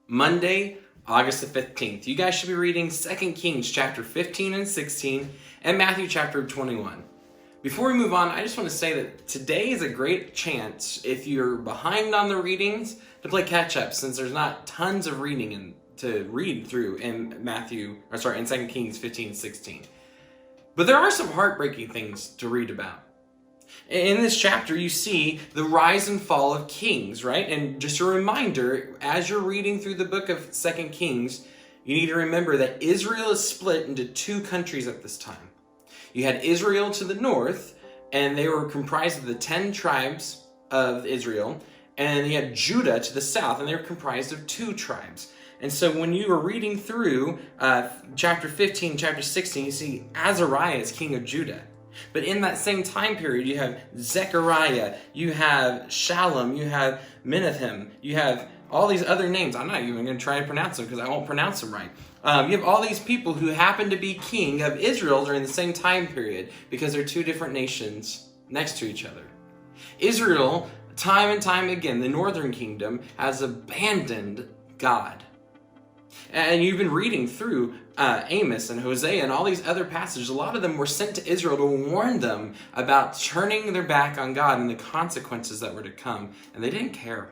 Monday, August the 15th. You guys should be reading 2 Kings chapter 15 and 16 and Matthew chapter 21. Before we move on, I just want to say that today is a great chance, if you're behind on the readings, to play catch up, since there's not tons of reading to read through in 2 Kings 15 and 16. But there are some heartbreaking things to read about. In this chapter, you see the rise and fall of kings, right? And just a reminder, as you're reading through the book of 2 Kings, you need to remember that Israel is split into two countries at this time. You had Israel to the north, and they were comprised of the 10 tribes of Israel, and you had Judah to the south, and they were comprised of 2 tribes. And so when you were reading through chapter 15, chapter 16, you see Azariah is king of Judah. But in that same time period, you have Zechariah, you have Shalom, you have Menachem, you have all these other names. I'm not even going to try to pronounce them because I won't pronounce them right. You have all these people who happen to be king of Israel during the same time period because they're 2 different nations next to each other. Israel, time and time again, the northern kingdom, has abandoned God. And you've been reading through Amos and Hosea and all these other passages. A lot of them were sent to Israel to warn them about turning their back on God and the consequences that were to come. And they didn't care.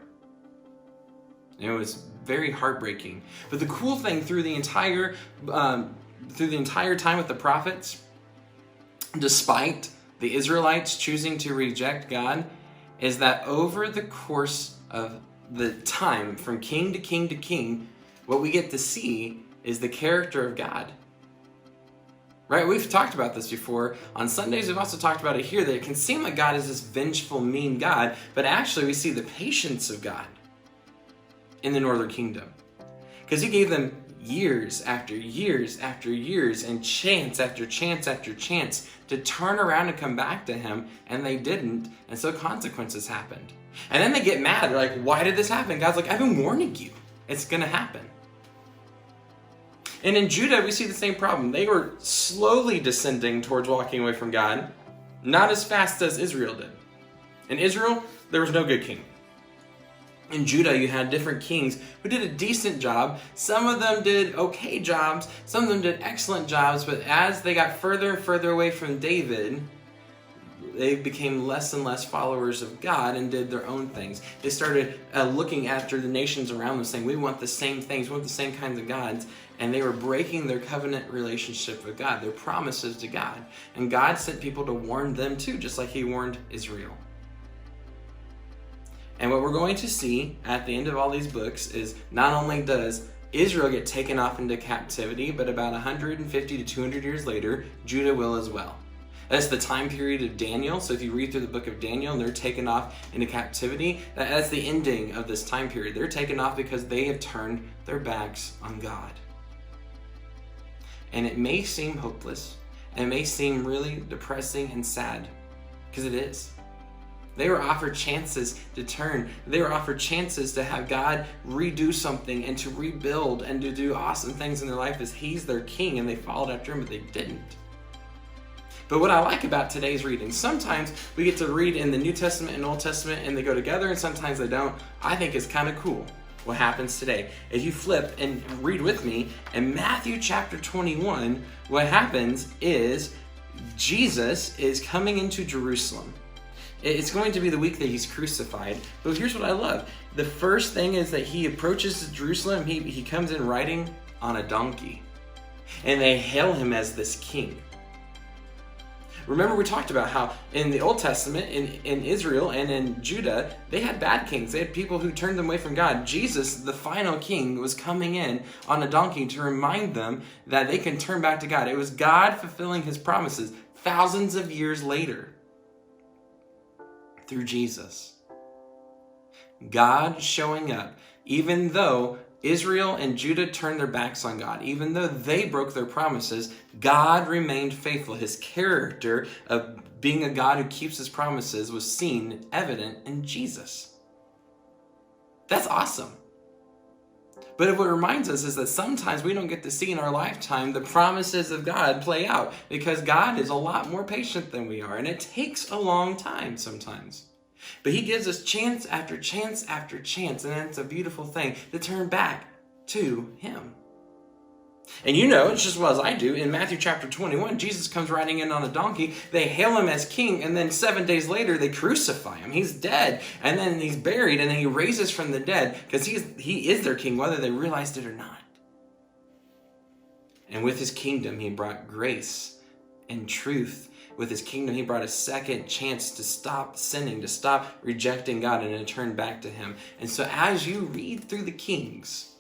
It was very heartbreaking. But the cool thing through the entire time with the prophets, despite the Israelites choosing to reject God, is that over the course of the time, from king to king to king, what we get to see is the character of God. Right? We've talked about this before. On Sundays, we've also talked about it here, that it can seem like God is this vengeful, mean God, but actually we see the patience of God in the northern kingdom. Because he gave them years after years after years and chance after chance after chance to turn around and come back to him, and they didn't, and so consequences happened. And then they get mad. They're like, why did this happen? God's like, I've been warning you. It's going to happen. And in Judah, we see the same problem. They were slowly descending towards walking away from God, not as fast as Israel did. In Israel, there was no good king. In Judah, you had different kings who did a decent job. Some of them did okay jobs. Some of them did excellent jobs. But as they got further and further away from David, they became less and less followers of God and did their own things. They started looking after the nations around them, saying, we want the same things, we want the same kinds of gods. And they were breaking their covenant relationship with God, their promises to God. And God sent people to warn them too, just like he warned Israel. And what we're going to see at the end of all these books is not only does Israel get taken off into captivity, but about 150 to 200 years later, Judah will as well. That's the time period of Daniel. So if you read through the book of Daniel and they're taken off into captivity, that's the ending of this time period. They're taken off because they have turned their backs on God. And it may seem hopeless, and it may seem really depressing and sad, because it is. They were offered chances to turn. They were offered chances to have God redo something and to rebuild and to do awesome things in their life as he's their king, and they followed after him, but they didn't. But what I like about today's reading, sometimes we get to read in the New Testament and Old Testament and they go together, and sometimes they don't. I think it's kind of cool what happens today. If you flip and read with me in Matthew chapter 21, what happens is Jesus is coming into Jerusalem. It's going to be the week that he's crucified. But here's what I love. The first thing is that he approaches Jerusalem. He comes in riding on a donkey. And they hail him as this king. Remember, we talked about how in the Old Testament, in Israel and in Judah, they had bad kings. They had people who turned them away from God. Jesus, the final king, was coming in on a donkey to remind them that they can turn back to God. It was God fulfilling his promises thousands of years later through Jesus. God showing up, even though Israel and Judah turned their backs on God. Even though they broke their promises, God remained faithful. His character of being a God who keeps his promises was seen, evident in Jesus. That's awesome. But what it reminds us is that sometimes we don't get to see in our lifetime the promises of God play out, because God is a lot more patient than we are, and it takes a long time sometimes. But he gives us chance after chance after chance, and it's a beautiful thing to turn back to him. And you know, it's just as well as I do, in Matthew chapter 21, Jesus comes riding in on a donkey. They hail him as king, and then 7 days later, they crucify him. He's dead, and then he's buried, and then he raises from the dead, because he is their king, whether they realized it or not. And with his kingdom, he brought grace and truth. With his kingdom, he brought a second chance to stop sinning, to stop rejecting God, and to turn back to him. And so as you read through the Kings,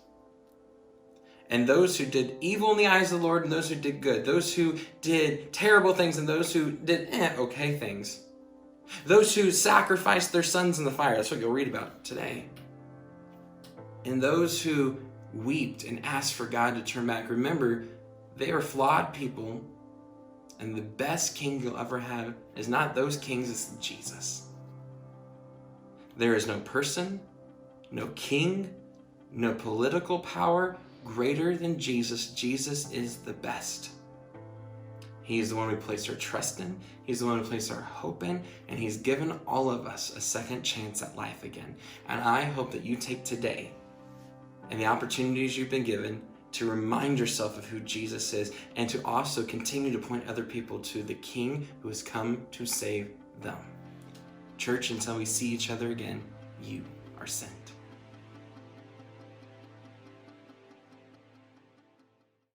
and those who did evil in the eyes of the Lord, and those who did good, those who did terrible things, and those who did okay things, those who sacrificed their sons in the fire, that's what you'll read about today, and those who wept and asked for God to turn back, remember, they are flawed people, and the best king you'll ever have is not those kings, it's Jesus. There is no person, no king, no political power greater than Jesus. Jesus is the best. He's the one we place our trust in. He's the one we place our hope in. And he's given all of us a second chance at life again. And I hope that you take today and the opportunities you've been given to remind yourself of who Jesus is, and to also continue to point other people to the King who has come to save them. Church, until we see each other again, you are sent.